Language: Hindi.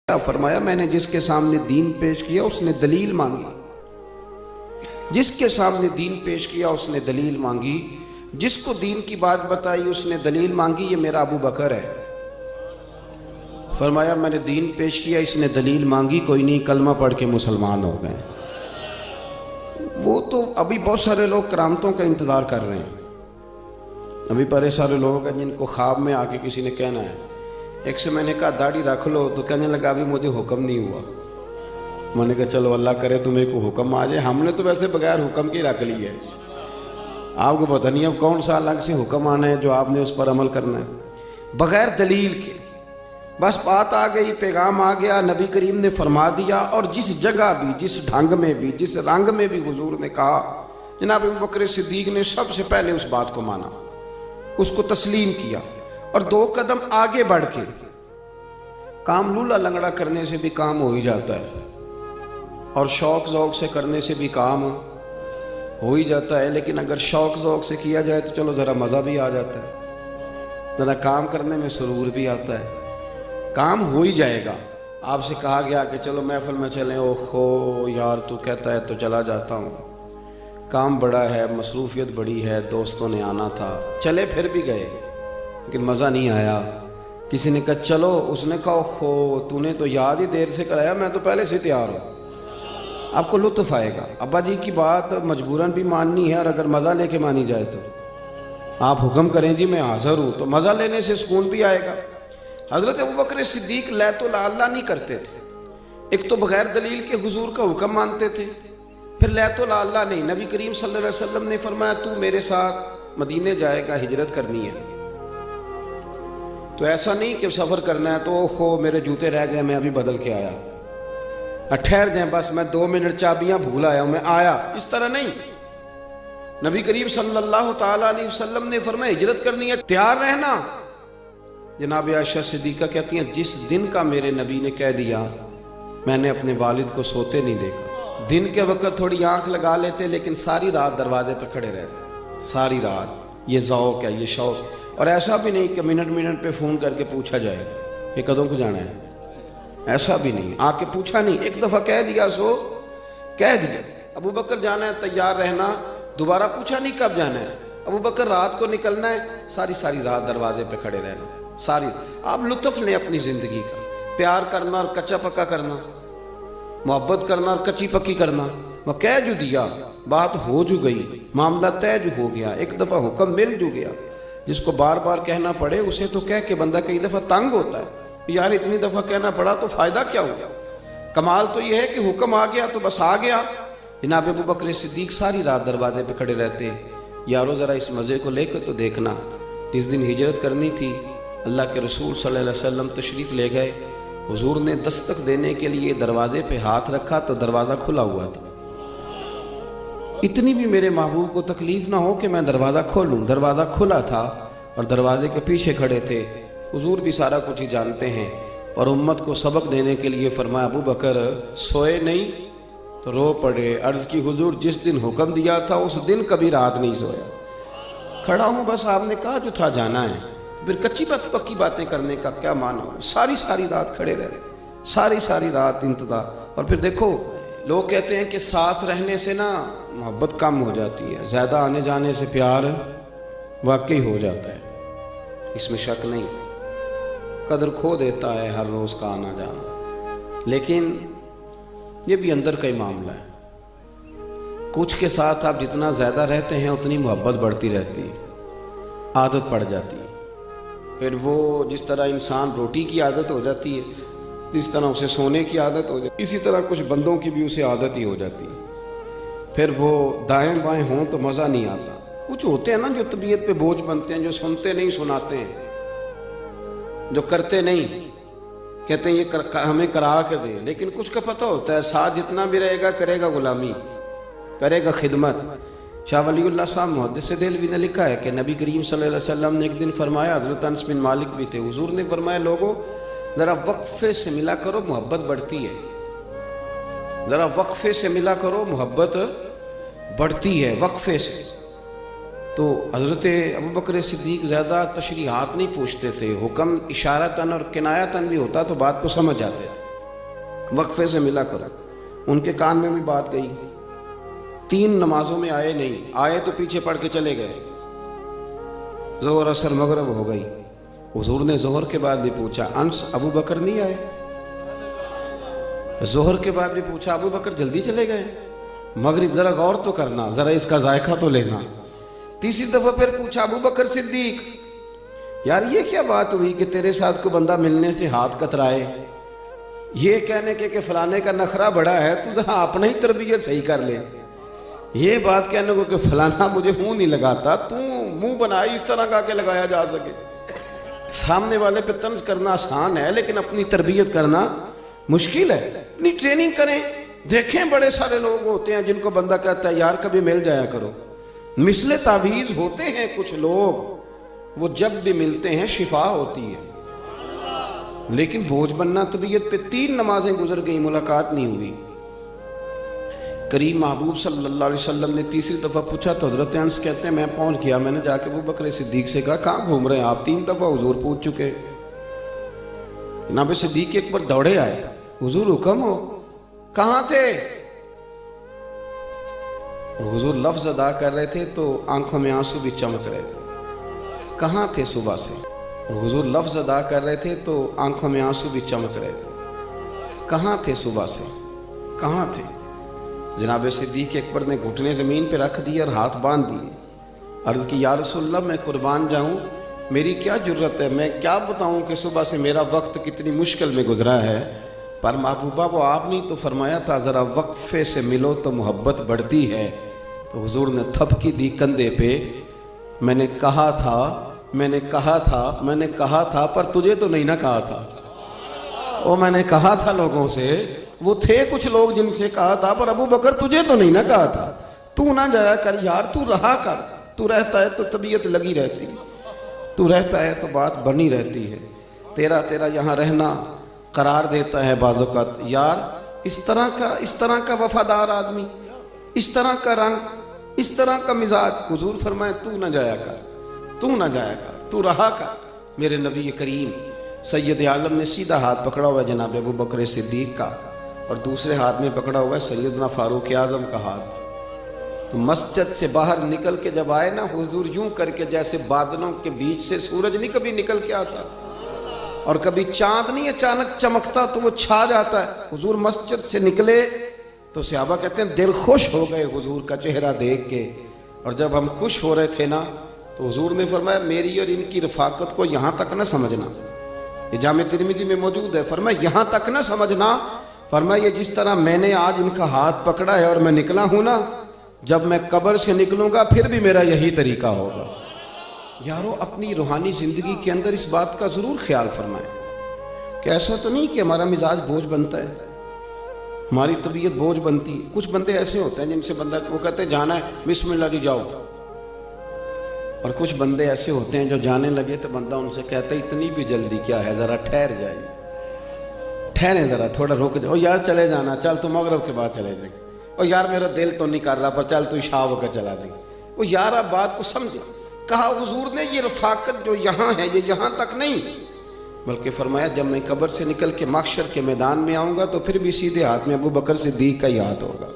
फरमाया मैंने जिसके सामने दीन पेश किया उसने दलील मांगी, जिसके सामने दीन पेश किया उसने दलील मांगी, जिसको दीन की बात बताई उसने दलील मांगी। ये मेरा अबू बकर है। फरमाया मैंने दीन पेश किया, इसने दलील मांगी, कोई नहीं कलमा पढ़ के मुसलमान हो गए। वो तो अभी बहुत सारे लोग करामतों का इंतज़ार कर रहे हैं। अभी बड़े सारे लोग हैं जिनको ख्वाब में आके किसी ने कहना है। एक से मैंने कहा दाढ़ी रख लो, तो कहने लगा अभी मुझे हुक्म नहीं हुआ। मैंने कहा चलो अल्लाह करे तुम्हें को हुक्म आ जाए। हमने तो वैसे बगैर हुक्म के रख ली है, आपको पता नहीं अब कौन सा अलग से हुक्म आना है जो आपने उस पर अमल करना है बगैर दलील के। बस बात आ गई, पैगाम आ गया, नबी करीम ने फरमा दिया। और जिस जगह भी, जिस ढंग में भी, जिस रंग में भी हुजूर ने कहा, जनाब अबू बकर सिद्दीक ने सबसे पहले उस बात को माना, उसको तस्लीम किया और 2 कदम आगे बढ़ के काम लूला लंगड़ा करने से भी काम हो ही जाता है और शौक ज़ौक से करने से भी काम हो ही जाता है। लेकिन अगर शौक ज़ौक से किया जाए तो चलो ज़रा मज़ा भी आ जाता है, ज़रा काम करने में सुरूर भी आता है, काम हो ही जाएगा। आपसे कहा गया कि चलो महफिल में चलें, ओहो यार तू कहता है तो चला जाता हूँ, काम बड़ा है, मसरूफियत बड़ी है, दोस्तों ने आना था, चले फिर भी गए लेकिन मज़ा नहीं आया। किसी ने कहा चलो, उसने कहा ओहो तूने तो याद ही देर से कराया, मैं तो पहले से तैयार हूँ। आपको लुत्फ़ आएगा। अब्बा जी की बात मजबूरन भी माननी है और अगर मज़ा लेके मानी जाए तो आप हुक्म करें जी मैं हाज़िर हूँ, तो मज़ा लेने से सुकून भी आएगा। हज़रत अबू बकर सिद्दीक लैतो लाल्ला नहीं करते थे। एक तो बगैर दलील के हुजूर का हुक्म मानते थे, फिर लैतो लाल्ला नहीं। नबी करीम सल्लल्लाहु अलैहि वसल्लम ने फरमाया तू मेरे साथ मदीने जाएगा, हिजरत करनी है, तो ऐसा नहीं कि सफ़र करना है तो ओहो मेरे जूते रह गए, मैं अभी बदल के आया, ठहर जाए बस मैं 2 मिनट चाबियां भूल आया हूं, मैं आया, इस तरह नहीं। नबी करीम सल्लल्लाहु ताला अलैहि वसल्लम ने फरमाया हिजरत करनी है, तैयार रहना। जनाब आयशा सिद्दीका कहती हैं जिस दिन का मेरे नबी ने कह दिया, मैंने अपने वालिद को सोते नहीं देखा। दिन के वक्त थोड़ी आंख लगा लेते लेकिन सारी रात दरवाजे पर खड़े रहते, सारी रात। ये ज़ौक़ है, ये शौक़। और ऐसा भी नहीं कि मिनट मिनट पे फ़ोन करके पूछा जाए कि कदों को जाना है, ऐसा भी नहीं, आके पूछा नहीं, एक दफ़ा कह दिया सो कह दिया। अबू बकर जाना है, तैयार रहना, दोबारा पूछा नहीं कब जाना है। अबू बकर रात को निकलना है, सारी सारी रात दरवाजे पे खड़े रहना, सारी। आप लुत्फ़ लें अपनी ज़िंदगी का, प्यार करना और कच्चा पक्का करना, मोहब्बत करना और कच्ची पक्की करना। वह कह जो दिया, बात हो जो गई, मामला तय जो हो गया, एक दफ़ा हुक्म मिल जो गया। जिसको बार बार कहना पड़े उसे तो कह के बंदा कई दफ़ा तंग होता है, यार इतनी दफ़ा कहना पड़ा तो फ़ायदा क्या हुआ। कमाल तो यह है कि हुक्म आ गया तो बस आ गया। जनाब अबू बकर सिद्दीक सारी रात दरवाजे पे खड़े रहते, यारो ज़रा इस मज़े को लेकर तो देखना। जिस दिन हिजरत करनी थी, अल्लाह के रसूल सल्लल्लाहु अलैहि वसल्लम तशरीफ़ ले गए, हुजूर ने दस्तक देने के लिए दरवाजे पे हाथ रखा तो दरवाज़ा खुला हुआ था। इतनी भी मेरे महबूब को तकलीफ़ ना हो कि मैं दरवाज़ा खोलूँ, दरवाज़ा खुला था और दरवाजे के पीछे खड़े थे। हुजूर भी सारा कुछ ही जानते हैं, पर उम्मत को सबक देने के लिए फरमाया अबू बकर सोए नहीं तो रो पड़े। अर्ज़ की हुजूर जिस दिन हुक्म दिया था उस दिन कभी रात नहीं सोया, खड़ा हूँ बस आपने कहा जो था जाना है, फिर कच्ची पक्की बातें करने का क्या माना। सारी सारी रात खड़े रहे, सारी सारी रात इंतज़ार। और फिर देखो लोग कहते हैं कि साथ रहने से ना मोहब्बत कम हो जाती है, ज़्यादा आने जाने से प्यार वाकई हो जाता है, इसमें शक नहीं। कदर खो देता है हर रोज़ का आना जाना, लेकिन ये भी अंदर का ही मामला है। कुछ के साथ आप जितना ज़्यादा रहते हैं उतनी मोहब्बत बढ़ती रहती है, आदत पड़ जाती है। फिर वो जिस तरह इंसान रोटी की आदत हो जाती है, इस तरह उसे सोने की आदत हो जाती है, इसी तरह कुछ बंदों की भी उसे आदत ही हो जाती है। फिर वो दाएं बाएं हों तो मज़ा नहीं आता। कुछ होते हैं ना जो तबीयत पे बोझ बनते हैं, जो सुनते नहीं सुनाते हैं, जो करते नहीं, कहते हैं ये हमें करा के दे, लेकिन कुछ का पता होता है, साथ जितना भी रहेगा करेगा गुलामी, करेगा खिदमत। शाह वलीउल्लाह साहब मुहद्दिस देहलवी ने लिखा है कि नबी करीम सल्लल्लाहु अलैहि वसल्लम ने एक दिन फरमाया, हज़रत अनस बिन मालिक भी थे, हुजूर ने फरमाया लोगों ज़रा वक्फे से मिला करो मोहब्बत बढ़ती है, ज़रा वक्फे से मिला करो मोहब्बत बढ़ती है, वक्फे से। तो हज़रत अबू बकर सिद्दीक ज़्यादा तशरीहात नहीं पूछते थे, हुक्म इशारतन और किनायतन भी होता तो बात को समझ जाते थे। वक्फे से मिला करो। उनके कान में भी बात गई। 3 नमाजों में आए नहीं, आए तो पीछे पढ़ के चले गए। जोहर असर मगरब हो गई। हुजूर ने जोहर के बाद भी पूछा, अंस अबू बकर नहीं आए? जोहर के बाद भी पूछा, अबू बकर जल्दी चले गए? मगरिब जरा गौर तो करना, जरा इसका जायका तो लेना। तीसरी दफा फिर पूछा, अबू बकर सिद्दीक, यार ये क्या बात हुई कि तेरे साथ को बंदा मिलने से हाथ कतराए? ये कहने के फलाने का नखरा बड़ा है, तू जरा अपना ही तरबियत सही कर ले। ये बात कहने को कि फलाना मुझे मुंह नहीं लगाता, तू मुंह बनाई इस तरह का के लगाया जा सके। सामने वाले पे तंज करना आसान है, लेकिन अपनी तरबियत करना मुश्किल है। अपनी ट्रेनिंग करें। देखें बड़े सारे लोग होते हैं जिनको बंदा कहता है यार कभी मिल जाया करो। मिसले तावीज होते हैं कुछ लोग, वो जब भी मिलते हैं शिफा होती है, लेकिन बोझ बनना तबीयत पे। 3 नमाजें गुजर गई, मुलाकात नहीं हुई। करीम महबूब सल्लल्लाहु अलैहि वसल्लम ने तीसरी दफ़ा पूछा तो हज़रत अनस कहते हैं मैं पहुंच गया। मैंने जाके अबू बकर सिद्दीक से कहा, कहाँ घूम रहे हैं आप? 3 दफ़ा हुजूर पूछ चुके। जनाब सिद्दीक एक बार दौड़े आए, हुजूर हुक्म हो, कहाँ थे? और हुजूर लफ्ज़ अदा कर रहे थे तो आंखों में आंसू भी चमक रहे थे। कहाँ थे सुबह से? और हुजूर लफ्ज़ अदा कर रहे थे तो आंखों में आंसू भी चमक रहे थे। कहाँ थे सुबह से? कहाँ थे? जनाब सिद्दीक अकबर ने घुटने ज़मीन पे रख दिए और हाथ बांध दिए। अर्ज़ की, या रसूलल्लाह मैं कुर्बान जाऊँ, मेरी क्या जुर्रत है, मैं क्या बताऊँ कि सुबह से मेरा वक्त कितनी मुश्किल में गुजरा है। पर महबूबा वो आप नहीं तो फरमाया था ज़रा वक्फे से मिलो तो मोहब्बत बढ़ती है। तो हुजूर ने थपकी दी कंधे पे, मैंने कहा था, मैंने कहा था, मैंने कहा था, पर तुझे तो नहीं ना कहा था। वो मैंने कहा था लोगों से, वो थे कुछ लोग जिनसे कहा था, पर अबू बकर तुझे तो नहीं ना कहा था। तू ना जाया कर यार, तू रहा कर। तू रहता है तो तबीयत लगी रहती है, तू रहता है तो बात बनी रहती है। तेरा यहाँ रहना करार देता है बाज़ौक़ात। यार इस तरह का वफादार आदमी, इस तरह का रंग, इस तरह का मिजाज। हुजूर फरमाए तू ना जाया कर, तू ना जाया कर, तू रहा कर। मेरे नबी करीम सैयद आलम ने सीधा हाथ पकड़ा हुआ है जनाब अबू बकर सिद्दीक का, और दूसरे हाथ में पकड़ा हुआ है सैयदना फारूक आज़म का हाथ। तो मस्जिद से बाहर निकल के जब आए ना हुजूर, यूं करके जैसे बादलों के बीच से सूरज नहीं कभी निकल के आता, और कभी चांद नहीं अचानक चमकता तो वो छा जाता है। हुजूर मस्जिद से निकले तो सहाबा कहते हैं दिल खुश हो गए हुजूर का चेहरा देख के। और जब हम खुश हो रहे थे ना तो हुजूर ने फरमाया मेरी और इनकी रफाकत को यहाँ तक न समझना। ये जामे तिरमिज़ी में मौजूद है। फरमाया यहाँ तक न समझना, फरमाया ये जिस तरह मैंने आज इनका हाथ पकड़ा है और मैं निकला हूं ना, जब मैं कब्र से निकलूंगा फिर भी मेरा यही तरीका होगा। यारो अपनी रूहानी जिंदगी के अंदर इस बात का जरूर ख्याल फरमाएं कि ऐसा तो नहीं कि हमारा मिजाज बोझ बनता है, हमारी तबीयत बोझ बनती है। कुछ बंदे ऐसे होते हैं जिनसे बंदा वो कहते हैं जाना है बिस्मिल्लाह जी जाओ, और कुछ बंदे ऐसे होते हैं जो जाने लगे तो बंदा उनसे कहता है इतनी भी जल्दी क्या है, जरा ठहर जाए, ठहरे जरा, थोड़ा रुक जाओ यार, चले जाना, चल तू मगरब के बाद चले जाए, और यार मेरा दिल तो नहीं कर रहा पर चल तू शाह होकर चला जाए। वो यार आप बात को समझे। कहा हुजूर ने ये रफाकत जो यहाँ है ये यहाँ तक नहीं, बल्कि फरमाया जब मैं कब्र से निकल के महशर के मैदान में आऊँगा तो फिर भी सीधे हाथ में अबू बकर सिद्दीक का ही हाथ होगा।